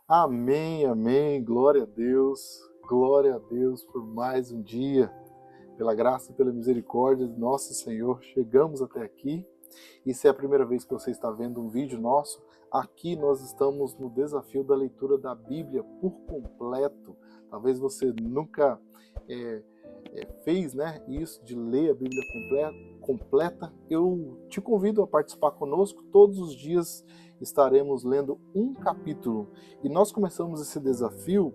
Amém, amém. Glória a Deus por mais um dia. Pela graça e pela misericórdia do nosso Senhor, chegamos até aqui. E se é a primeira vez que você está vendo um vídeo nosso, aqui nós estamos no desafio da leitura da Bíblia por completo. Talvez você nunca fez, isso de ler a Bíblia completa. Eu te convido a participar conosco. Todos os dias estaremos lendo um capítulo. E nós começamos esse desafio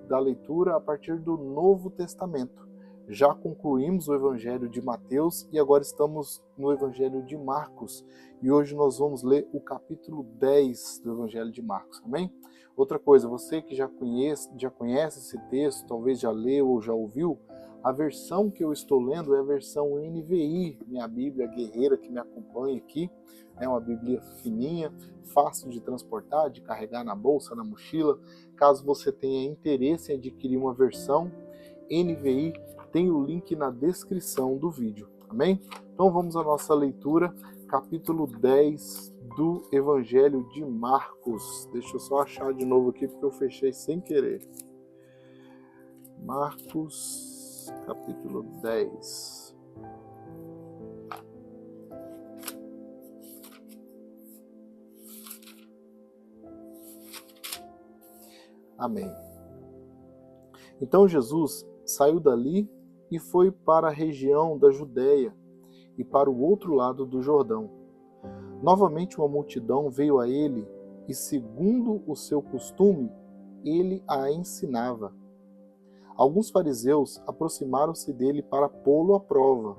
da leitura a partir do Novo Testamento. Já concluímos o Evangelho de Mateus e agora estamos no Evangelho de Marcos. E hoje nós vamos ler o capítulo 10 do Evangelho de Marcos, amém? Outra coisa, você que já conhece esse texto, talvez já leu ou já ouviu, a versão que eu estou lendo é a versão NVI, minha Bíblia guerreira que me acompanha aqui. É uma Bíblia fininha, fácil de transportar, de carregar na bolsa, na mochila. Caso você tenha interesse em adquirir uma versão NVI, tem o link na descrição do vídeo, amém? Então vamos à nossa leitura, capítulo 10 do Evangelho de Marcos. Deixa eu só achar de novo aqui porque eu fechei sem querer. Marcos, capítulo 10. Amém. Então Jesus saiu dali e foi para a região da Judéia e para o outro lado do Jordão. Novamente uma multidão veio a ele e, segundo o seu costume, ele a ensinava. Alguns fariseus aproximaram-se dele para pô-lo à prova,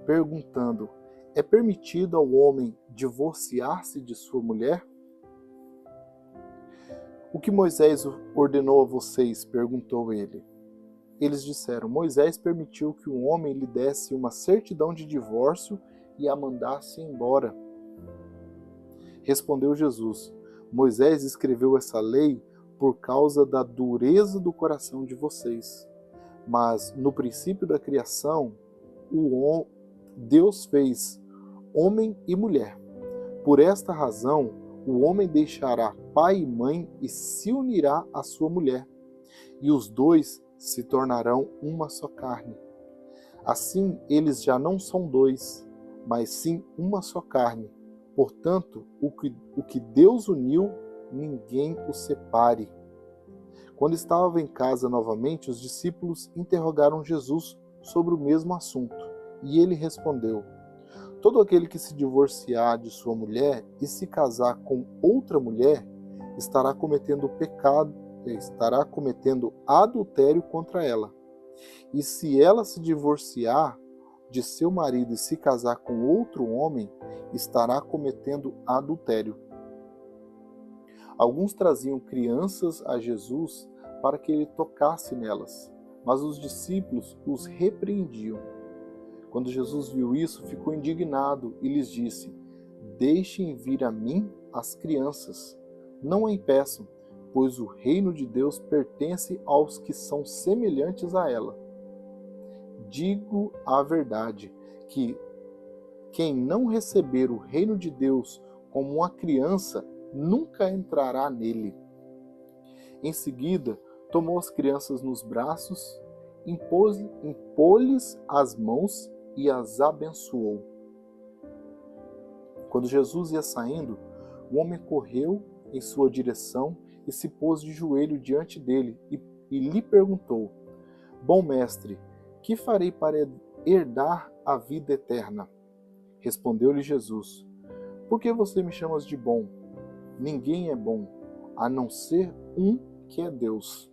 perguntando: é permitido ao homem divorciar-se de sua mulher? O que Moisés ordenou a vocês? Perguntou ele. Eles disseram: Moisés permitiu que um homem lhe desse uma certidão de divórcio e a mandasse embora. Respondeu Jesus: Moisés escreveu essa lei por causa da dureza do coração de vocês. Mas no princípio da criação, Deus fez homem e mulher. Por esta razão, o homem deixará pai e mãe e se unirá à sua mulher, e os dois se tornarão uma só carne. Assim, eles já não são dois, mas sim uma só carne. Portanto, o que Deus uniu, ninguém o separe. Quando estava em casa novamente, os discípulos interrogaram Jesus sobre o mesmo assunto, e ele respondeu: todo aquele que se divorciar de sua mulher e se casar com outra mulher estará cometendo adultério contra ela. E se ela se divorciar de seu marido e se casar com outro homem, estará cometendo adultério. Alguns traziam crianças a Jesus para que ele tocasse nelas, mas os discípulos os repreendiam. Quando Jesus viu isso, ficou indignado e lhes disse: deixem vir a mim as crianças, não a impeçam, pois o reino de Deus pertence aos que são semelhantes a ela. Digo a verdade, que quem não receber o reino de Deus como uma criança, nunca entrará nele. Em seguida, tomou as crianças nos braços, impôs-lhes as mãos e as abençoou. Quando Jesus ia saindo, o homem correu em sua direção e se pôs de joelho diante dele e lhe perguntou: bom mestre, que farei para herdar a vida eterna? Respondeu-lhe Jesus: por que você me chamas de bom? Ninguém é bom, a não ser um que é Deus.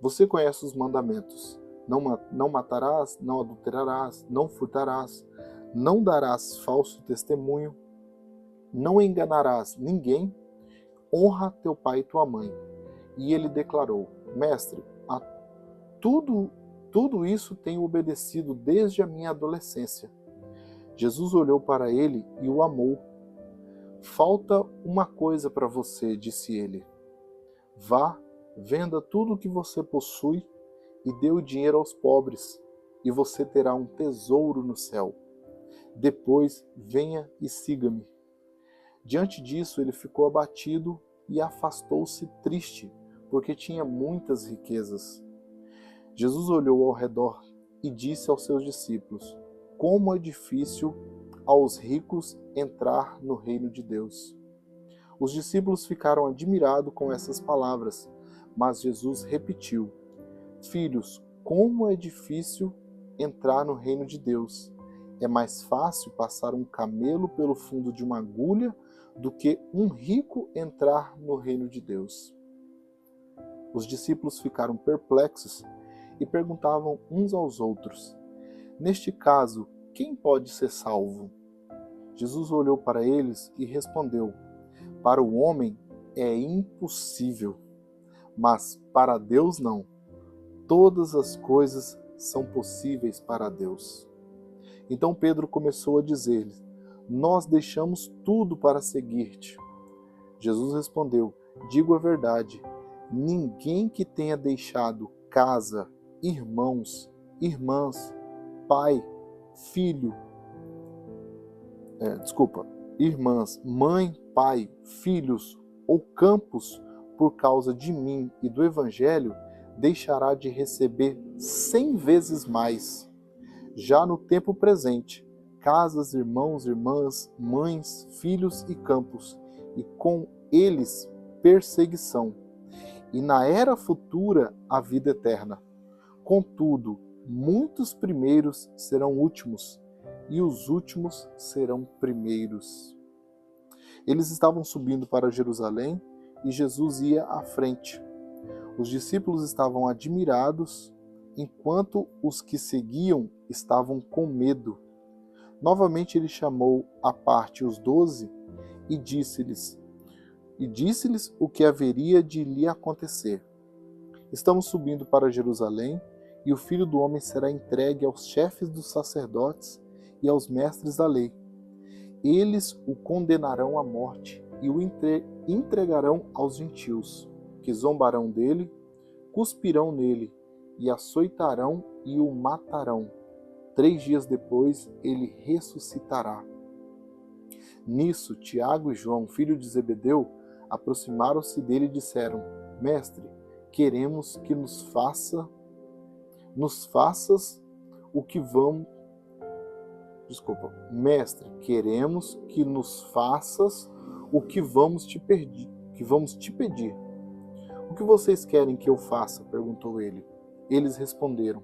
Você conhece os mandamentos: não matarás, não adulterarás, não furtarás, não darás falso testemunho, não enganarás ninguém, honra teu pai e tua mãe. E ele declarou: mestre, a tudo isso tenho obedecido desde a minha adolescência. Jesus olhou para ele e o amou. Falta uma coisa para você, disse ele. Vá, venda tudo o que você possui e dê o dinheiro aos pobres, e você terá um tesouro no céu. Depois venha e siga-me. Diante disso, ele ficou abatido e afastou-se triste, porque tinha muitas riquezas. Jesus olhou ao redor e disse aos seus discípulos: como é difícil aos ricos entrar no reino de Deus. Os discípulos ficaram admirados com essas palavras, mas Jesus repetiu: filhos, como é difícil entrar no reino de Deus. É mais fácil passar um camelo pelo fundo de uma agulha do que um rico entrar no reino de Deus. Os discípulos ficaram perplexos e perguntavam uns aos outros: neste caso, quem pode ser salvo? Jesus olhou para eles e respondeu: para o homem é impossível, mas para Deus não. Todas as coisas são possíveis para Deus. Então Pedro começou a dizer-lhes: nós deixamos tudo para seguir-te. Jesus respondeu: digo a verdade, ninguém que tenha deixado casa, irmãos, irmãs, pai, filho, irmãs, mãe, pai, filhos ou campos por causa de mim e do Evangelho, deixará de receber 100 vezes mais, já no tempo presente, casas, irmãos, irmãs, mães, filhos e campos, e com eles perseguição, e na era futura a vida eterna. Contudo, muitos primeiros serão últimos, e os últimos serão primeiros. Eles estavam subindo para Jerusalém, e Jesus ia à frente. Os discípulos estavam admirados, enquanto os que seguiam estavam com medo. Novamente ele chamou à parte os 12 e disse-lhes o que haveria de lhe acontecer. Estamos subindo para Jerusalém, e o Filho do Homem será entregue aos chefes dos sacerdotes e aos mestres da lei. Eles o condenarão à morte e o entregarão aos gentios, que zombarão dele, cuspirão nele, e açoitarão e o matarão. 3 dias depois ele ressuscitará. Nisso, Tiago e João, filho de Zebedeu, aproximaram-se dele e disseram: Mestre, queremos que nos faças o que vamos. Mestre, queremos que nos faças o que vamos te pedir. O que vocês querem que eu faça? Perguntou ele. Eles responderam: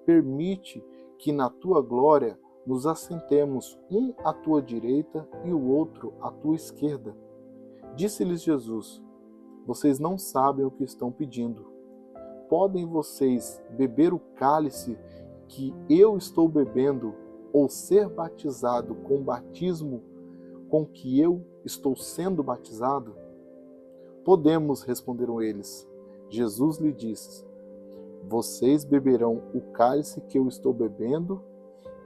permite que na tua glória nos assentemos, um à tua direita e o outro à tua esquerda. Disse-lhes Jesus: vocês não sabem o que estão pedindo. Podem vocês beber o cálice que eu estou bebendo, ou ser batizado com o batismo com que eu estou sendo batizado? Podemos, responderam eles. Jesus lhe disse: vocês beberão o cálice que eu estou bebendo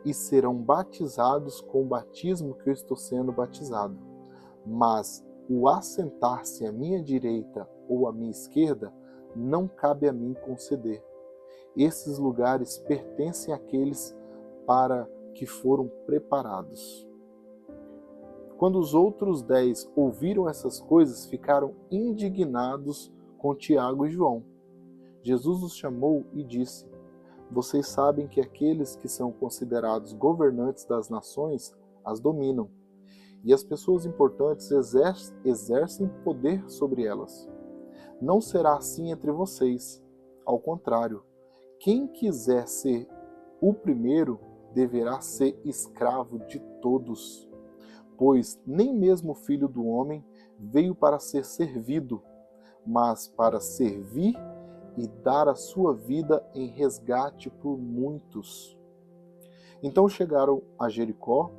e serão batizados com o batismo que eu estou sendo batizado. Mas o assentar-se à minha direita ou à minha esquerda não cabe a mim conceder. Esses lugares pertencem àqueles para que foram preparados. Quando os outros 10 ouviram essas coisas, ficaram indignados com Tiago e João. Jesus os chamou e disse: vocês sabem que aqueles que são considerados governantes das nações as dominam, e as pessoas importantes exercem poder sobre elas. Não será assim entre vocês. Ao contrário, quem quiser ser o primeiro deverá ser escravo de todos. Pois nem mesmo o Filho do Homem veio para ser servido, mas para servir e dar a sua vida em resgate por muitos. Então chegaram a Jericó.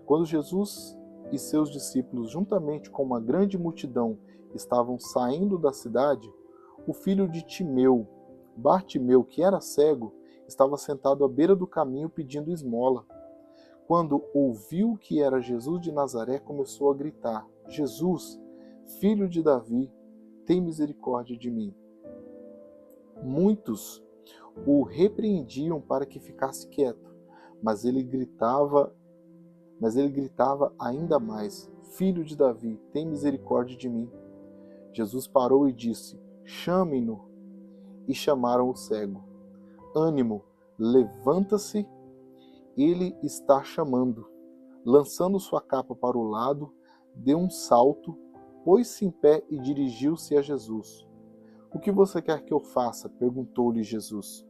Quando Jesus e seus discípulos, juntamente com uma grande multidão, estavam saindo da cidade, o filho de Timeu, Bartimeu, que era cego, estava sentado à beira do caminho pedindo esmola. Quando ouviu que era Jesus de Nazaré, começou a gritar: Jesus, filho de Davi, tem misericórdia de mim. Muitos o repreendiam para que ficasse quieto, mas ele gritava ainda mais: Filho de Davi, tem misericórdia de mim. Jesus parou e disse: Chame-no. E chamaram o cego. Ânimo, levanta-se, ele está chamando. Lançando sua capa para o lado, deu um salto, pôs-se em pé e dirigiu-se a Jesus. O que você quer que eu faça? Perguntou-lhe Jesus.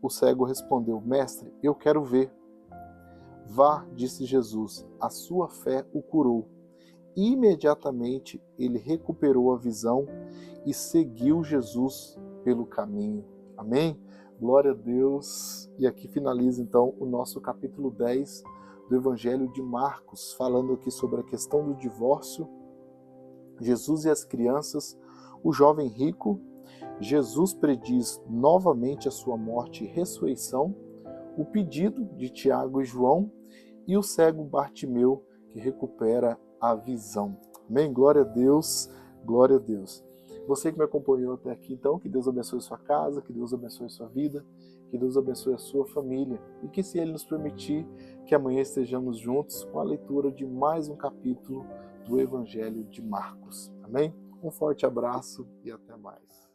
O cego respondeu: Mestre, eu quero ver. Vá, disse Jesus, a sua fé o curou. Imediatamente ele recuperou a visão e seguiu Jesus pelo caminho. Amém? Glória a Deus. E aqui finaliza então o nosso capítulo 10 do Evangelho de Marcos, falando aqui sobre a questão do divórcio, Jesus e as crianças, o jovem rico. Jesus prediz novamente a sua morte e ressurreição, o pedido de Tiago e João e o cego Bartimeu, que recupera a visão. Amém? Glória a Deus, glória a Deus. Você que me acompanhou até aqui, então, que Deus abençoe sua casa, que Deus abençoe sua vida, que Deus abençoe a sua família e que, se Ele nos permitir, que amanhã estejamos juntos com a leitura de mais um capítulo do Evangelho de Marcos. Amém? Um forte abraço e até mais.